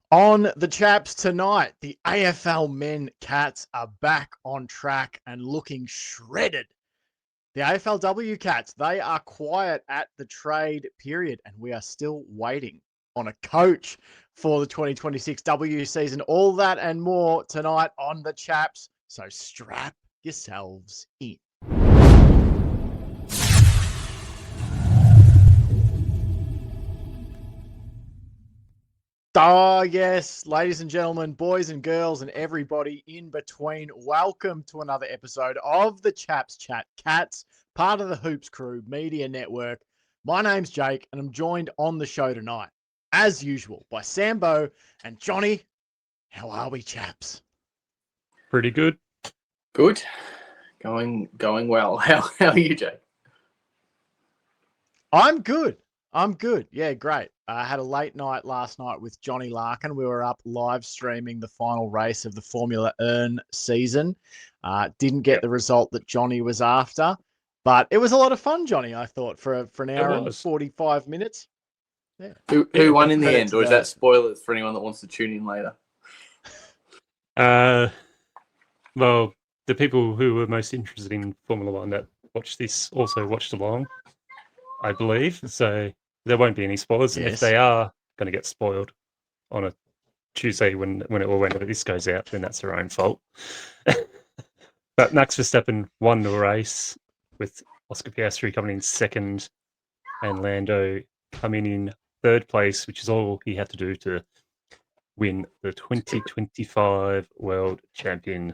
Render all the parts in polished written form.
On the Chaps tonight, the AFL men Cats are back on track and looking shredded. The AFLW Cats, they are quiet at the trade period, and we are still waiting on a coach for the 2026 W season. All that and more tonight on the Chaps. So strap yourselves in. Oh, yes, ladies and gentlemen, boys and girls, and everybody in between, welcome to another episode of the Chaps Chat Cats, part of the Hoops Crew Media Network. My name's Jake, and I'm joined on the show tonight, as usual, by Sambo and Johnny. How are we, chaps? Pretty good. Good. Going well. How are you, Jake? I'm good. Yeah, great. I had a late night last night with Johnny Larkin. We were up live streaming the final race of the Formula Earn season. Didn't get the result that Johnny was after, but it was a lot of fun, Johnny, I thought, for an hour and 45 minutes. Yeah. Who won in the end, or is that spoilers for anyone that wants to tune in later? Well, the people who were most interested in Formula One that watched this also watched along, I believe. So there won't be any spoilers. Yes. And if they are going to get spoiled on a Tuesday whenever this goes out, then that's their own fault. But Max Verstappen won the race with Oscar Piastri coming in second and Lando coming in third place, which is all he had to do to win the 2025 World Champion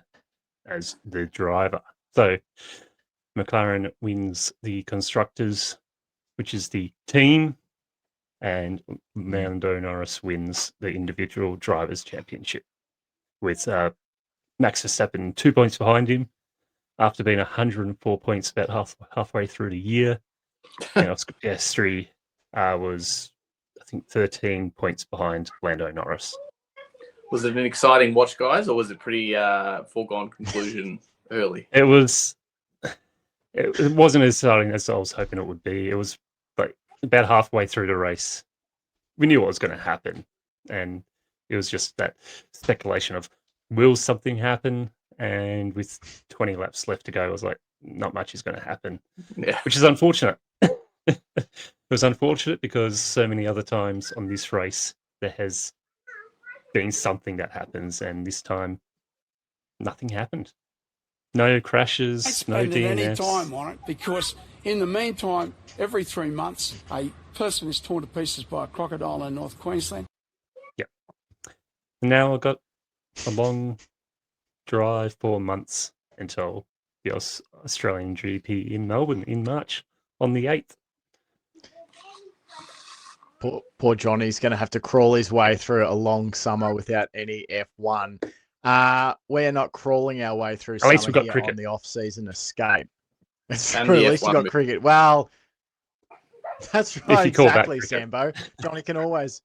as the driver. So McLaren wins the Constructors, which is the team, and Lando Norris wins the individual drivers' championship with Max Verstappen 2 points behind him after being 104 points about halfway through the year. And Oscar Piastri was, I think, 13 points behind Lando Norris. Was it an exciting watch, guys, or was it pretty foregone conclusion early? It was. It wasn't as exciting as I was hoping it would be. It was like about halfway through the race. We knew what was going to happen, and it was just that speculation of, will something happen? And with 20 laps left to go, I was like, not much is going to happen, which is unfortunate. It was unfortunate because so many other times on this race, there has been something that happens, and this time, nothing happened. No crashes, no DNFs. Any time on it, because in the meantime, every 3 months, a person is torn to pieces by a crocodile in North Queensland. Yep. Now I've got a long drive, 4 months until the Australian GP in Melbourne in March on the 8th. Poor Johnny's going to have to crawl his way through a long summer without any F1. We're not crawling our way through summer here on the off-season escape. It's true, at least you got cricket. Well, that's right, exactly, Sambo. Johnny can always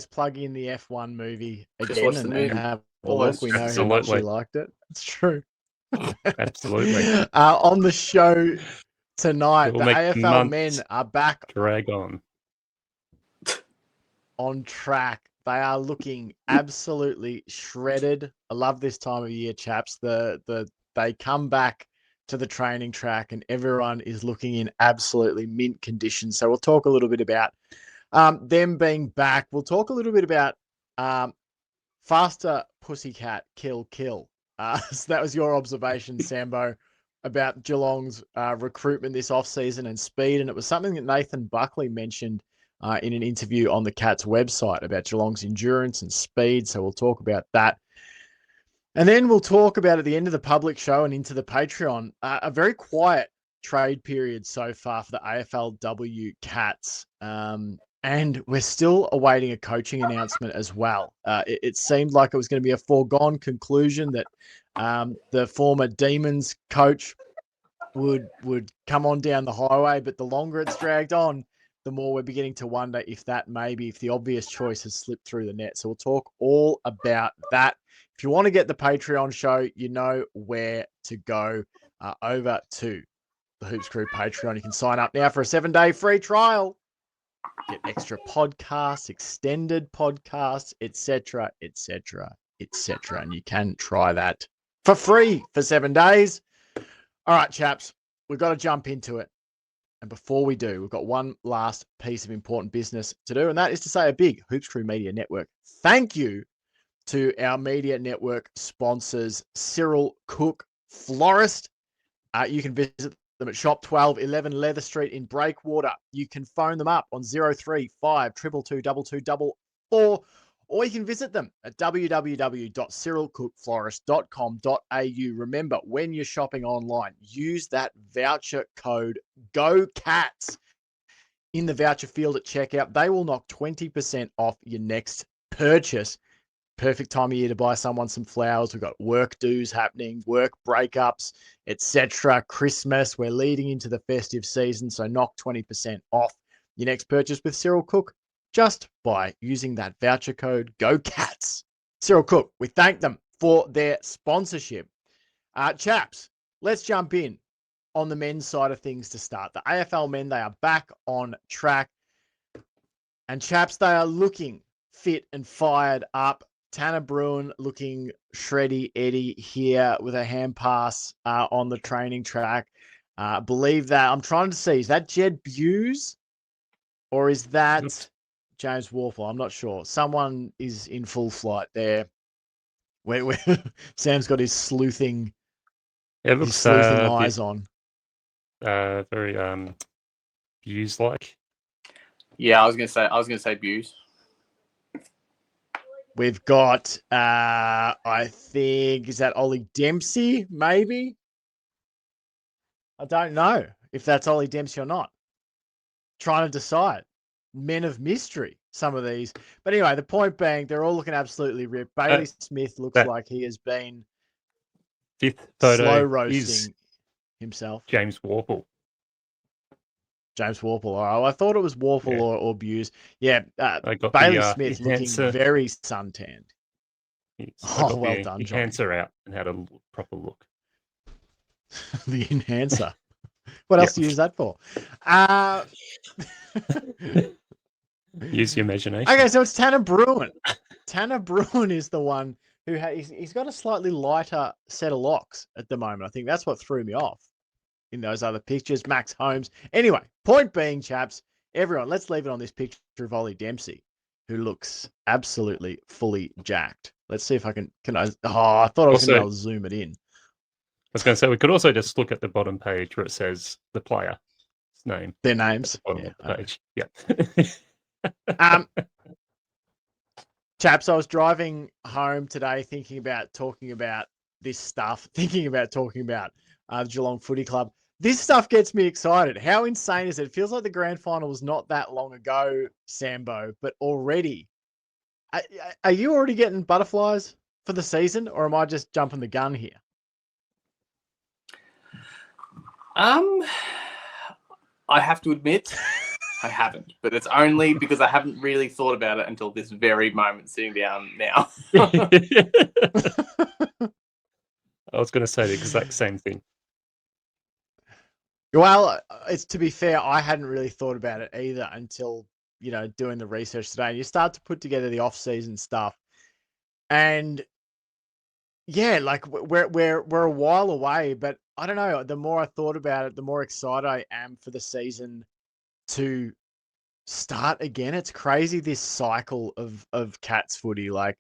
plug in the F1 movie again and have a look. We know how much he liked it. It's true. Absolutely. On the show tonight, the AFL men are back. Drag on track. They are looking absolutely shredded. I love this time of year, chaps. They come back to the training track and everyone is looking in absolutely mint condition. So we'll talk a little bit about them being back. We'll talk a little bit about faster pussycat kill. So that was your observation, Sambo, about Geelong's recruitment this offseason and speed. And it was something that Nathan Buckley mentioned in an interview on the Cats website about Geelong's endurance and speed. So we'll talk about that. And then we'll talk about at the end of the public show and into the Patreon, a very quiet trade period so far for the AFLW Cats. And we're still awaiting a coaching announcement as well. It seemed like it was going to be a foregone conclusion that the former Demons coach would come on down the highway, but the longer it's dragged on, the more we're beginning to wonder if the obvious choice has slipped through the net. So we'll talk all about that. If you want to get the Patreon show, you know where to go. Over to the Hoops Crew Patreon. You can sign up now for a 7-day free trial. Get extra podcasts, extended podcasts, etc., etc., etc. And you can try that for free for 7 days. All right, chaps, we've got to jump into it. And before we do, we've got one last piece of important business to do, and that is to say a big Hoops Crew Media Network thank you to our media network sponsors, Cyril Cook Florist. You can visit them at Shop 1211 Leather Street in Breakwater. You can phone them up on 035 222 2244, or you can visit them at www.cyrilcookflorist.com.au. Remember, when you're shopping online, use that voucher code GOCATS in the voucher field at checkout. They will knock 20% off your next purchase. Perfect time of year to buy someone some flowers. We've got work dues happening, work breakups, etc. Christmas. We're leading into the festive season, so knock 20% off your next purchase with Cyril Cook just by using that voucher code GOCATS. Cyril Cook, we thank them for their sponsorship. Chaps, let's jump in on the men's side of things to start. The AFL men, they are back on track. And chaps, they are looking fit and fired up. Tanner Bruin looking shreddy Eddie here with a hand pass on the training track. Believe that. I'm trying to see, is that Jed Buse or is that James Warple? I'm not sure. Someone is in full flight there. Where Sam's got his sleuthing, It looks eyes on. Very Buse like. Yeah, I was gonna say Buse. We've got, I think, is that Ollie Dempsey, maybe? I don't know if that's Ollie Dempsey or not. Trying to decide. Men of mystery, some of these. But anyway, the point being, they're all looking absolutely ripped. Bailey Smith looks like he has been fifth photo slow roasting himself. James Warple. James Warple. All right. Well, I thought it was Warple or Buse. Yeah. Bailey Smith looking very suntanned. Well done, Johnny. Enhancer out and had a proper look. The enhancer. What else do you use that for? Use your imagination. Okay, so it's Tanner Bruin. Tanner Bruin is the one who he's got a slightly lighter set of locks at the moment. I think that's what threw me off in those other pictures. Max Holmes. Anyway, point being, chaps, everyone, let's leave it on this picture of Ollie Dempsey, who looks absolutely fully jacked. Let's see if I can I thought I was going to be able to zoom it in. I was going to say, we could also just look at the bottom page where it says the player's name. Their names. The page. Yeah. Chaps, I was driving home today thinking about talking about this stuff, thinking about talking about the Geelong Footy Club. This stuff gets me excited. How insane is it? It feels like the grand final was not that long ago, Sambo, but already. Are you already getting butterflies for the season, or am I just jumping the gun here? I have to admit, I haven't, but it's only because I haven't really thought about it until this very moment sitting down now. I was going to say the exact same thing. Well, it's to be fair, I hadn't really thought about it either until, doing the research today. And you start to put together the off-season stuff. And yeah, like we're a while away, but I don't know. The more I thought about it, the more excited I am for the season to start again. It's crazy, this cycle of Cats footy. Like,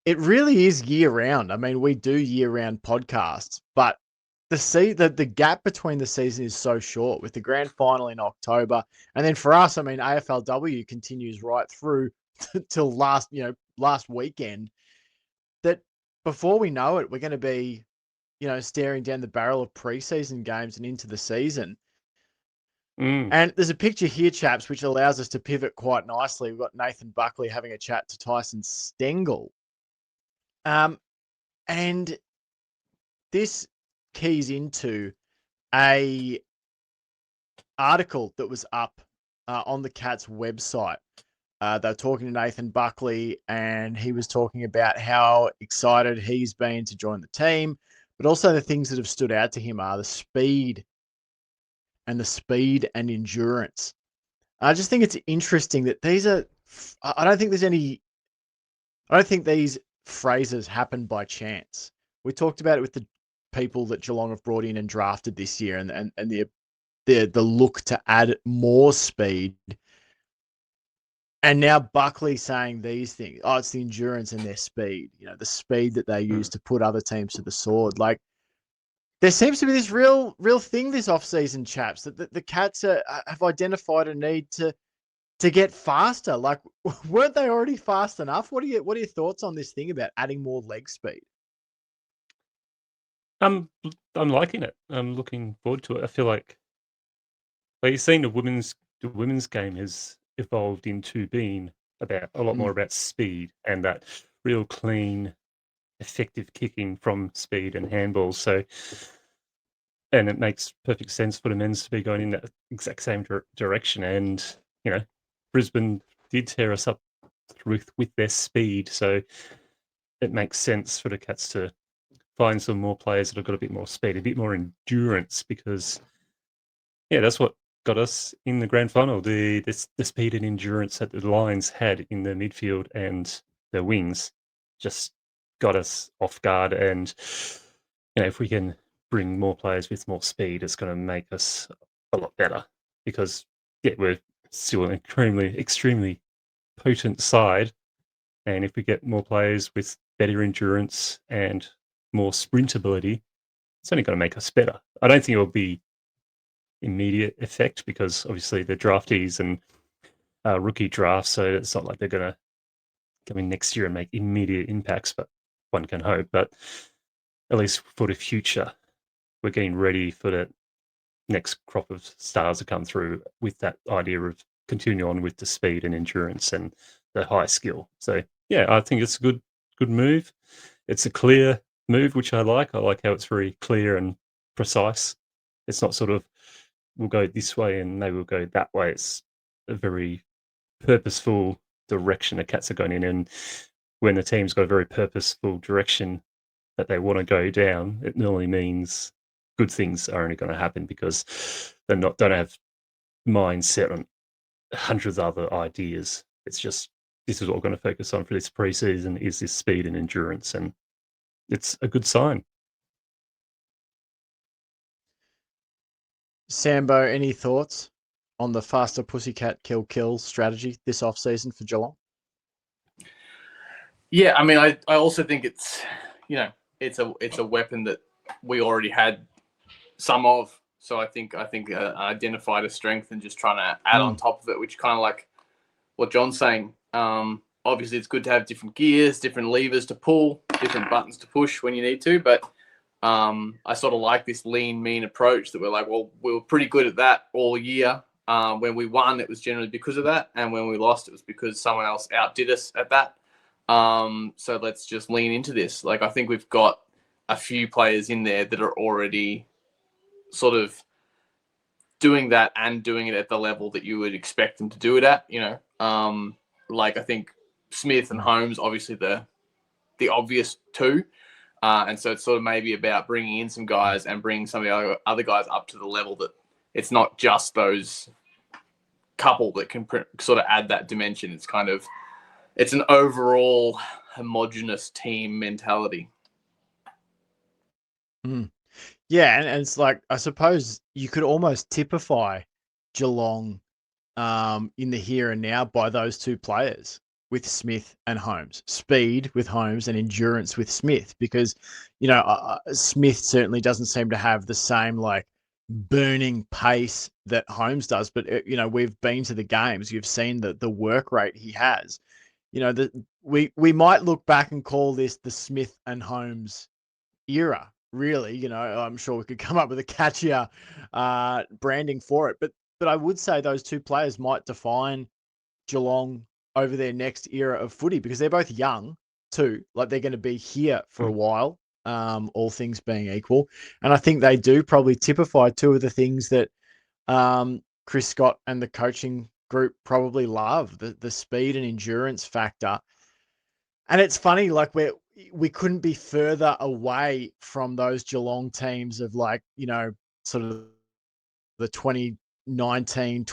it really is year round. I mean, we do year round podcasts, but the gap between the season is so short with the grand final in October. And then for us, I mean, AFLW continues right through till last weekend, that before we know it, we're going to be, staring down the barrel of preseason games and into the season. And there's a picture here, chaps, which allows us to pivot quite nicely. We've got Nathan Buckley having a chat to Tyson Stengel. And this keys into a article that was up on the Cats website. They were talking to Nathan Buckley, and he was talking about how excited he's been to join the team, but also the things that have stood out to him are the speed and endurance I just think it's interesting that these are. I don't think there's any. I don't think these phrases happen by chance. We talked about it with the people that Geelong have brought in and drafted this year, and the look to add more speed. And now Buckley saying these things. Oh, it's the endurance and their speed. You know, the speed that they use to put other teams to the sword. Like, there seems to be this real thing this offseason, chaps, that the Cats have identified a need to get faster. Like, weren't they already fast enough? What are your thoughts on this thing about adding more leg speed? I'm liking it. I'm looking forward to it. I feel like you've seen the women's game has evolved into being about a lot more about speed and that real clean, effective kicking from speed and handballs. So, and it makes perfect sense for the men's to be going in that exact same direction. And Brisbane did tear us up with their speed, so it makes sense for the Cats to find some more players that have got a bit more speed, a bit more endurance, because that's what got us in the grand final. The speed and endurance that the Lions had in the midfield and the wings just got us off guard. And if we can bring more players with more speed, it's going to make us a lot better, because we're still an extremely potent side, and if we get more players with better endurance and more sprint ability, it's only going to make us better. I don't think it will be immediate effect, because obviously they're draftees and rookie drafts, so it's not like they're going to come in next year and make immediate impacts, but one can hope. But at least for the future, we're getting ready for the next crop of stars to come through with that idea of continuing on with the speed and endurance and the high skill. So I think it's a good move. It's a clear move, which I like. I like how it's very clear and precise. It's not sort of, we'll go this way and maybe we'll go that way. It's a very purposeful direction the Cats are going in. And when the team's got a very purposeful direction that they want to go down, it normally means good things are only going to happen, because they don't have mind set on hundreds of other ideas. It's just, this is what we're going to focus on for this preseason, is this speed and endurance, and it's a good sign. Sambo, any thoughts on the faster pussycat kill strategy this offseason for Geelong? Yeah, I mean, I also think it's it's a weapon that we already had some of. So I think identified a strength and just trying to add on top of it, which kind of like what John's saying. Obviously, it's good to have different gears, different levers to pull, different buttons to push when you need to. But I sort of like this lean, mean approach that we're like, well, we were pretty good at that all year. When we won, it was generally because of that. And when we lost, it was because someone else outdid us at that. So let's just lean into this. Like, I think we've got a few players in there that are already sort of doing that and doing it at the level that you would expect them to do it at, like I think Smith and Holmes, obviously the obvious two. And so it's sort of maybe about bringing in some guys and bringing some of the other guys up to the level that it's not just those couple that can sort of add that dimension. It's an overall homogenous team mentality. Yeah, and it's like, I suppose you could almost typify Geelong in the here and now by those two players, with Smith and Holmes. Speed with Holmes and endurance with Smith, because, Smith certainly doesn't seem to have the same like burning pace that Holmes does. But, we've been to the games. You've seen the work rate he has. We might look back and call this the Smith and Holmes era. Really, I'm sure we could come up with a catchier branding for it. But I would say those two players might define Geelong over their next era of footy, because they're both young too. Like, they're going to be here for a while, all things being equal. And I think they do probably typify two of the things that Chris Scott and the coaching group probably love, the speed and endurance factor. And it's funny, like, we couldn't be further away from those Geelong teams of, like, sort of the 2020,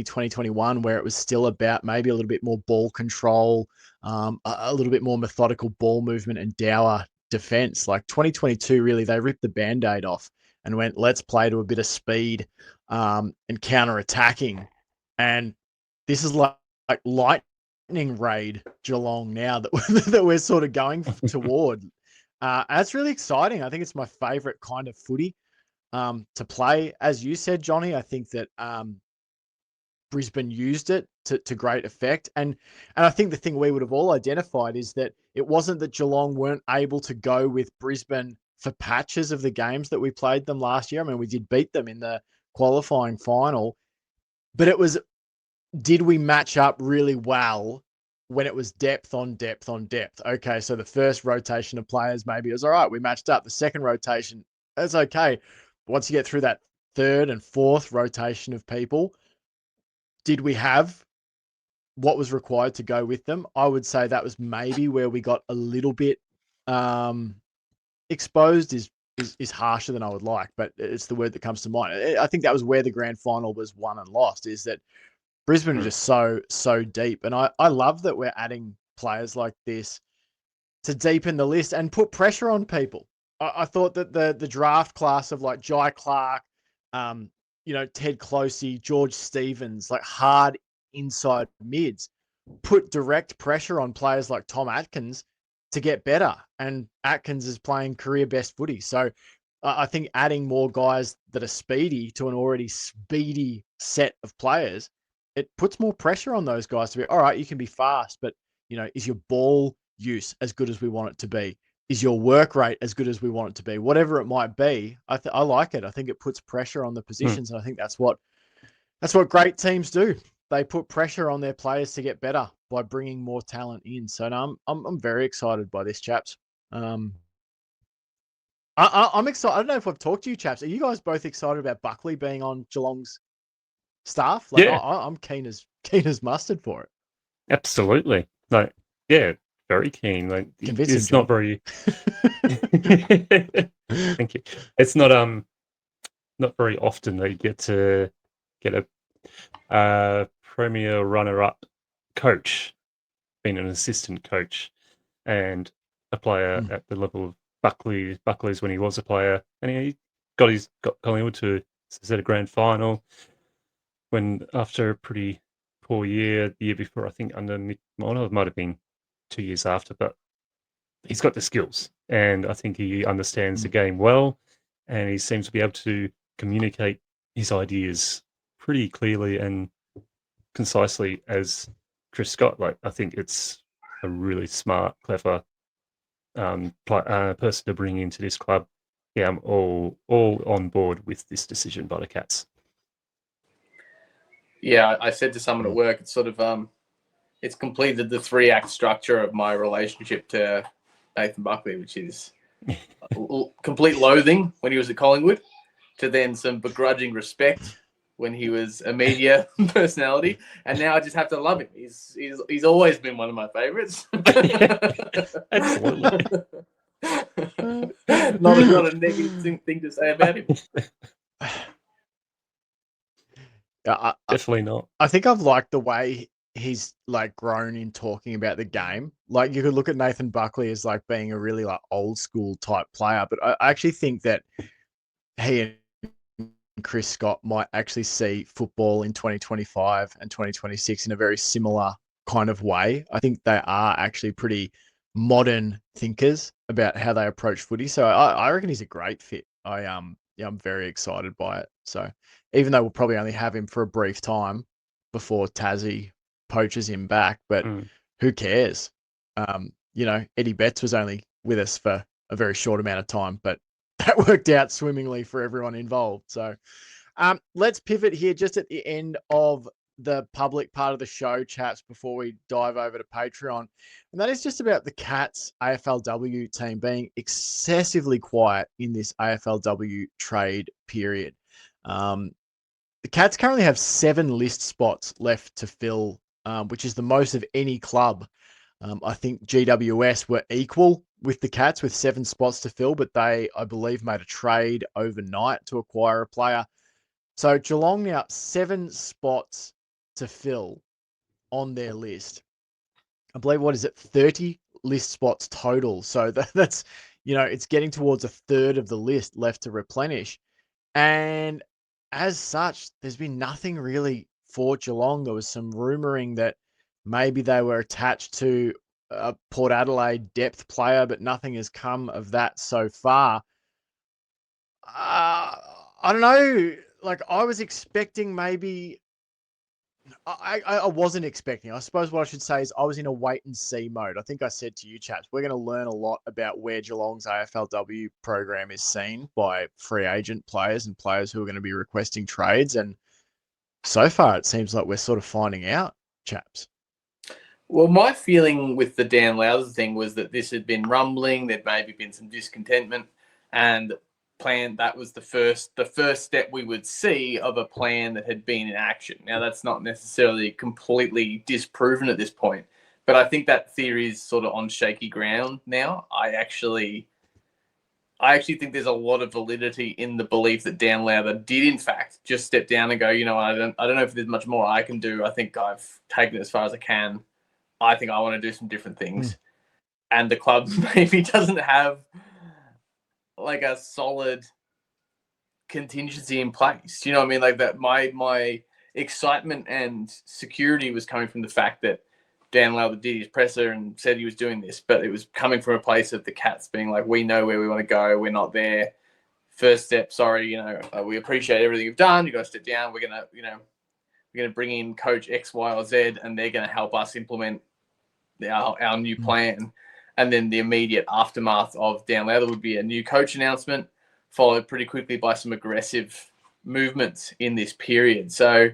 2021, where it was still about maybe a little bit more ball control, a little bit more methodical ball movement and dour defense. Like 2022, really, they ripped the Band-Aid off and went, let's play to a bit of speed and counter-attacking. And this is like lightning raid Geelong now that we're sort of going toward. That's really exciting. I think it's my favourite kind of footy to play. As you said, Johnny, I think that Brisbane used it to great effect. And I think the thing we would have all identified is that it wasn't that Geelong weren't able to go with Brisbane for patches of the games that we played them last year. I mean, we did beat them in the qualifying final, but it was, did we match up really well when it was depth on depth on depth? Okay, so the first rotation of players, maybe it was all right, we matched up. The second rotation, that's okay. Once you get through that third and fourth rotation of people, did we have what was required to go with them? I would say that was maybe where we got a little bit exposed is harsher than I would like, but it's the word that comes to mind. I think that was where the grand final was won and lost, is that Brisbane are just so deep. And I love that we're adding players like this to deepen the list and put pressure on people. I thought that the draft class of like Jai Clark, Ted Closey, George Stevens, like hard inside mids, put direct pressure on players like Tom Atkins to get better. And Atkins is playing career best footy. So I think adding more guys that are speedy to an already speedy set of players, it puts more pressure on those guys to be, all right, you can be fast, but is your ball use as good as we want it to be? Is your work rate as good as we want it to be? Whatever it might be, I like it. I think it puts pressure on the positions, and I think that's what great teams do. They put pressure on their players to get better by bringing more talent in. So no, I'm very excited by this, chaps. I'm excited. I don't know if I've talked to you, chaps. Are you guys both excited about Buckley being on Geelong's staff? Like, yeah, I'm keen as mustard for it. Absolutely. Like, yeah, very keen. Like, Convincing, it's John. not very. Thank you. It's not very often that you get to get a premier runner-up coach, being an assistant coach, and a player at the level of Buckley's when he was a player, and he got Collingwood to a grand final when, after a pretty poor year the year before, I think under Mick Mono, it might have been 2 years after, but he's got the skills, and I think he understands the game well, and he seems to be able to communicate his ideas pretty clearly and concisely as Chris Scott. Like, I think it's a really smart, clever person to bring into this club. Yeah, I'm all on board with this decision by the Cats. Yeah, I said to someone at work, it's sort of it's completed the 3-act structure of my relationship to Nathan Buckley, which is complete loathing when he was at Collingwood, to then some begrudging respect when he was a media personality, and now I just have to love him. He's always been one of my favourites. Absolutely. not a negative thing to say about him. Definitely not. I think I've liked the way he's like grown in talking about the game. Like, you could look at Nathan Buckley as like being a really like old school type player, but I actually think that he and Chris Scott might actually see football in 2025 and 2026 in a very similar kind of way. I think they are actually pretty modern thinkers about how they approach footy. So I reckon he's a great fit. I'm very excited by it. So even though we'll probably only have him for a brief time before Tassie poaches him back, but who cares? Eddie Betts was only with us for a very short amount of time, but that worked out swimmingly for everyone involved. So let's pivot here just at the end of the public part of the show, chaps, before we dive over to Patreon. And that is just about the Cats AFLW team being excessively quiet in this AFLW trade period. The Cats currently have 7 list spots left to fill, which is the most of any club. I think GWS were equal with the Cats with 7 spots to fill, but they, I believe, made a trade overnight to acquire a player. So Geelong now 7 spots to fill on their list. I believe, what is it, 30 list spots total. So that's, it's getting towards a third of the list left to replenish. And as such, there's been nothing really for Geelong. There was some rumouring that maybe they were attached to a Port Adelaide depth player, but nothing has come of that so far. I don't know. Like, I was expecting maybe... I wasn't expecting. I suppose what I should say is I was in a wait and see mode. I think I said to you, Chaps, we're going to learn a lot about where Geelong's AFLW program is seen by free agent players and players who are going to be requesting trades. And so far, it seems like we're sort of finding out, Chaps. Well, my feeling with the Dan Lowther thing was that this had been rumbling. There'd maybe been some discontentment, and plan that was the first step we would see of a plan that had been in action. Now, that's not necessarily completely disproven at this point, but I think that theory is sort of on shaky ground now. I actually think there's a lot of validity in the belief that Dan Lowther did, in fact, just step down and go, I don't know if there's much more I can do. I think I've taken it as far as I can. I think I want to do some different things. And the club maybe doesn't have like a solid contingency in place. You know what I mean? Like that, my excitement and security was coming from the fact that Dan Lowther did his presser and said he was doing this, but it was coming from a place of the Cats being like, we know where we want to go. We're not there. First step, sorry, we appreciate everything you've done. You got to step down. We're going to bring in coach X, Y, or Z, and they're going to help us implement our new plan. And then the immediate aftermath of Dan Lowther would be a new coach announcement, followed pretty quickly by some aggressive movements in this period. So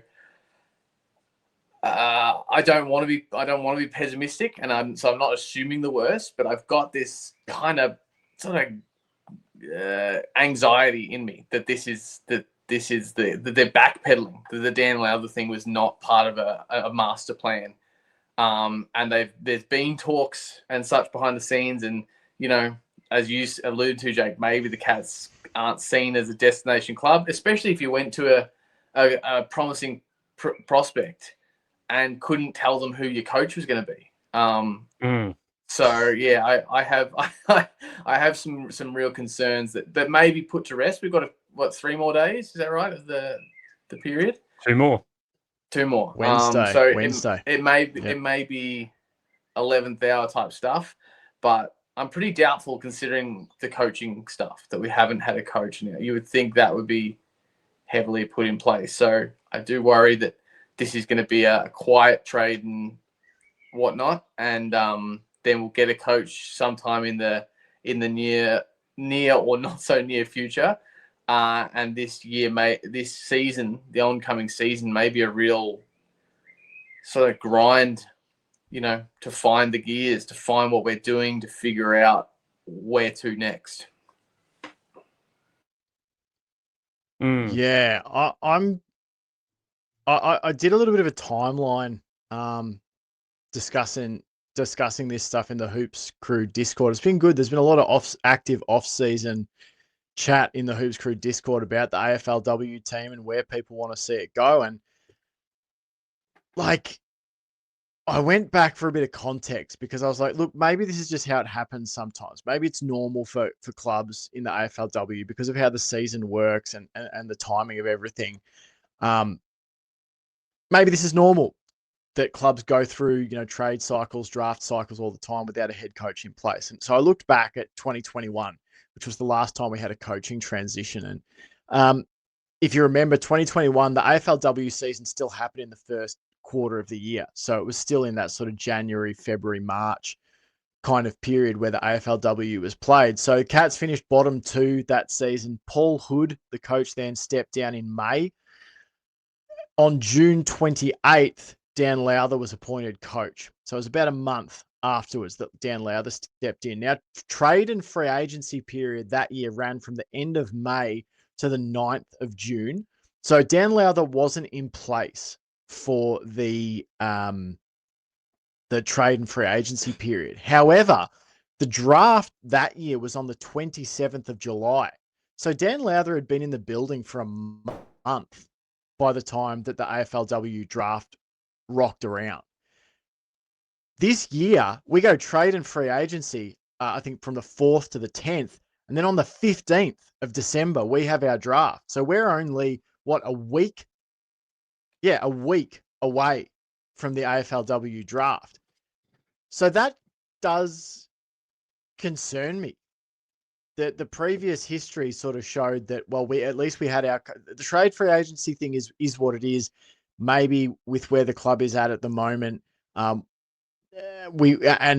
I don't want to be pessimistic, and I'm not assuming the worst, but I've got this kind of sort of anxiety in me that that they're backpedaling, that the Dan Lowther thing was not part of a master plan. And there's been talks and such behind the scenes, and as you alluded to, Jake, maybe the Cats aren't seen as a destination club, especially if you went to a promising prospect and couldn't tell them who your coach was going to be. So yeah, I have some real concerns that may be put to rest. We've got 3 more days? Is that right? Of the period? 2 more. 2 more. Wednesday. It may be 11th hour type stuff, but I'm pretty doubtful considering the coaching stuff that we haven't had a coach now. You would think that would be heavily put in place. So I do worry that this is going to be a quiet trade and whatnot, and then we'll get a coach sometime in the near or not so near future. And this season, the oncoming season, may be a real sort of grind, to find the gears, to find what we're doing, to figure out where to next. Yeah, I did a little bit of a timeline discussing this stuff in the Hoops Crew Discord. It's been good. There's been a lot of active off-season chat in the Hoops Crew Discord about the AFLW team and where people want to see it go. And I went back for a bit of context because I was like, look, maybe this is just how it happens sometimes. Maybe it's normal for clubs in the AFLW because of how the season works and the timing of everything. Maybe this is normal that clubs go through, trade cycles, draft cycles all the time without a head coach in place. And so I looked back at 2021, which was the last time we had a coaching transition. And if you remember, 2021, the AFLW season still happened in the first quarter of the year. So it was still in that sort of January, February, March kind of period where the AFLW was played. So Cats finished bottom 2 that season. Paul Hood, the coach, then stepped down in May. On June 28th, Dan Lowther was appointed coach. So it was about a month afterwards that Dan Lowther stepped in. Now, trade and free agency period that year ran from the end of May to the 9th of June. So Dan Lowther wasn't in place for the trade and free agency period. However, the draft that year was on the 27th of July. So Dan Lowther had been in the building for a month month by the time that the AFLW draft rocked around. This year, we go trade and free agency, I think from the 4th to the 10th. And then on the 15th of December, we have our draft. So we're only, a week? Yeah, a week away from the AFLW draft. So that does concern me. The previous history sort of showed that, well, we had the trade free agency thing is what it is. Maybe with where the club is at the moment, and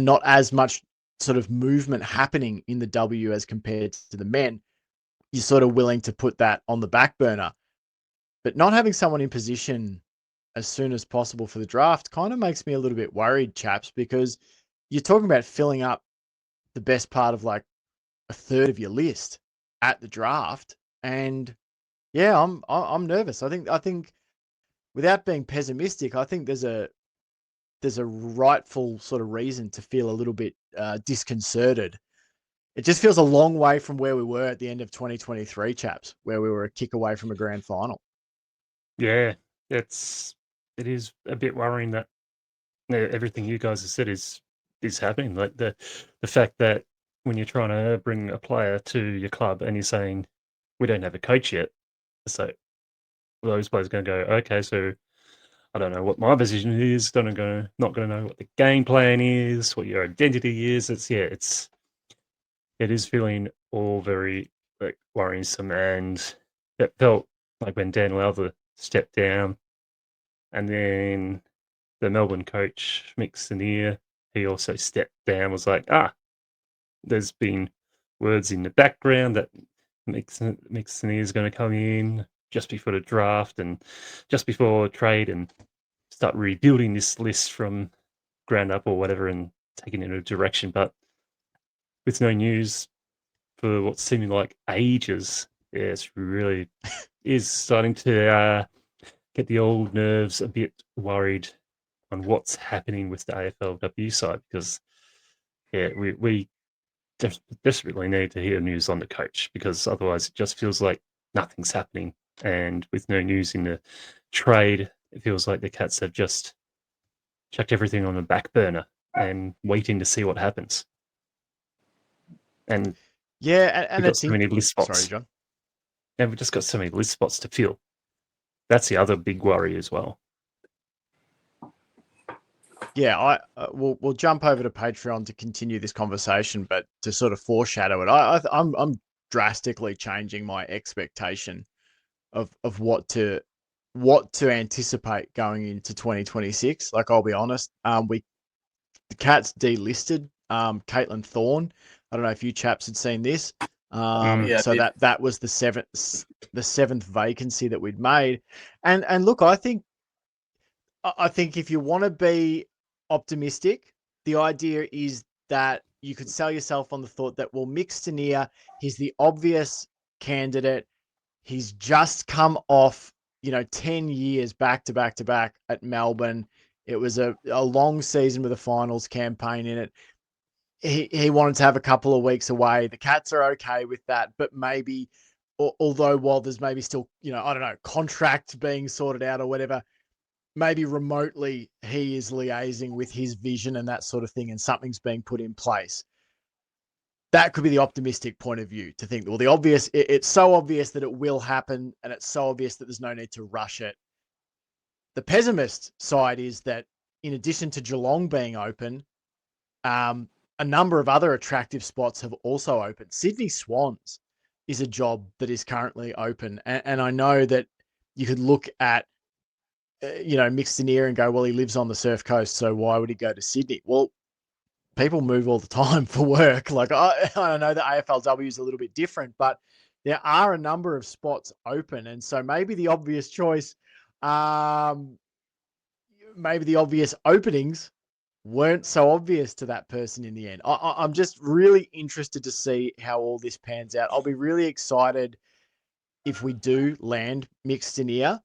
not as much sort of movement happening in the W as compared to the men, you're sort of willing to put that on the back burner. But not having someone in position as soon as possible for the draft kind of makes me a little bit worried, chaps, because you're talking about filling up the best part of like a third of your list at the draft. And yeah, I'm nervous. I think without being pessimistic, I think there's a rightful sort of reason to feel a little bit disconcerted. It just feels a long way from where we were at the end of 2023, chaps, where we were a kick away from a grand final. Yeah, it is a bit worrying that everything you guys have said is happening. Like the fact that when you're trying to bring a player to your club and you're saying we don't have a coach yet, so those players are going to go, okay, so I don't know what my position is. Not going to know what the game plan is, what your identity is. It is feeling all very like worrisome, and it felt like when Dan Lowther stepped down, and then the Melbourne coach Mick Senior, he also stepped down. Was like, there's been words in the background that Mick Senior is going to come in just before the draft and just before trade and start rebuilding this list from ground up or whatever and taking it in a direction. But with no news for what's seeming like ages, yeah, it's really is starting to get the old nerves a bit worried on what's happening with the AFLW side, because yeah, we desperately need to hear news on the coach, because otherwise it just feels like nothing's happening. And with no news in the trade, it feels like the Cats have just chucked everything on the back burner and waiting to see what happens. And yeah, and we've got so many list spots. Sorry, John. And we've just got so many list spots to fill. That's the other big worry as well. Yeah, we'll jump over to Patreon to continue this conversation, but to sort of foreshadow it, I'm drastically changing my expectation of what to anticipate going into 2026. Like, I'll be honest, the Cats delisted Caitlin Thorne. I don't know if you chaps had seen this. So that was the seventh vacancy that we'd made. And look, I think if you want to be optimistic, the idea is that you could sell yourself on the thought that, well, Mick Stanier, he's the obvious candidate. He's just come off, 10 years back to back to back at Melbourne. It was a long season with a finals campaign in it. He wanted to have a couple of weeks away. The Cats are okay with that, but maybe, although while there's maybe still, I don't know, contract being sorted out or whatever, maybe remotely he is liaising with his vision and that sort of thing, and something's being put in place. That could be the optimistic point of view, to think, well, the obvious, it's so obvious that it will happen, and it's so obvious that there's no need to rush it. The pessimist side is that in addition to Geelong being open, a number of other attractive spots have also opened. Sydney Swans is a job that is currently open. And I know that you could look at, Mick Stanier and go, well, he lives on the Surf Coast, so why would he go to Sydney? Well, people move all the time for work. Like, I know the AFLW is a little bit different, but there are a number of spots open. And so maybe the obvious choice, maybe the obvious openings weren't so obvious to that person in the end. I'm just really interested to see how all this pans out. I'll be really excited if we do land Mick Stanier.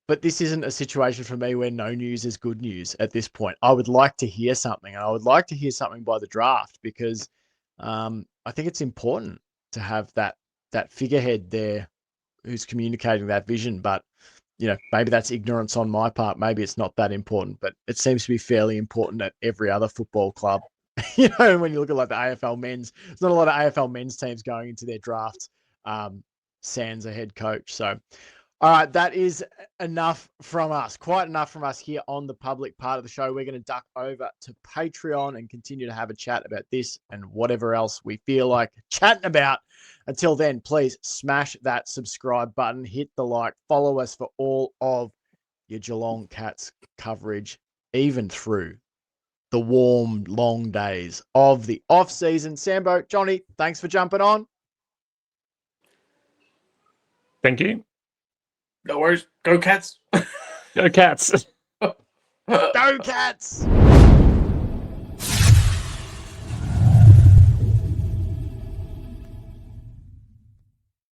But this isn't a situation for me where no news is good news at this point. I would like to hear something, and I would like to hear something by the draft, because I think it's important to have that figurehead there who's communicating that vision. But maybe that's ignorance on my part. Maybe it's not that important, but it seems to be fairly important at every other football club. When you look at like the AFL men's, there's not a lot of AFL men's teams going into their drafts. Sans a head coach. So, all right, that is enough from us. Quite enough from us here on the public part of the show. We're going to duck over to Patreon and continue to have a chat about this and whatever else we feel like chatting about. Until then, please smash that subscribe button, hit the like, follow us for all of your Geelong Cats coverage, even through the warm, long days of the off-season. Sambo, Johnny, thanks for jumping on. Thank you. No worries. Go Cats. Go Cats. Go Cats.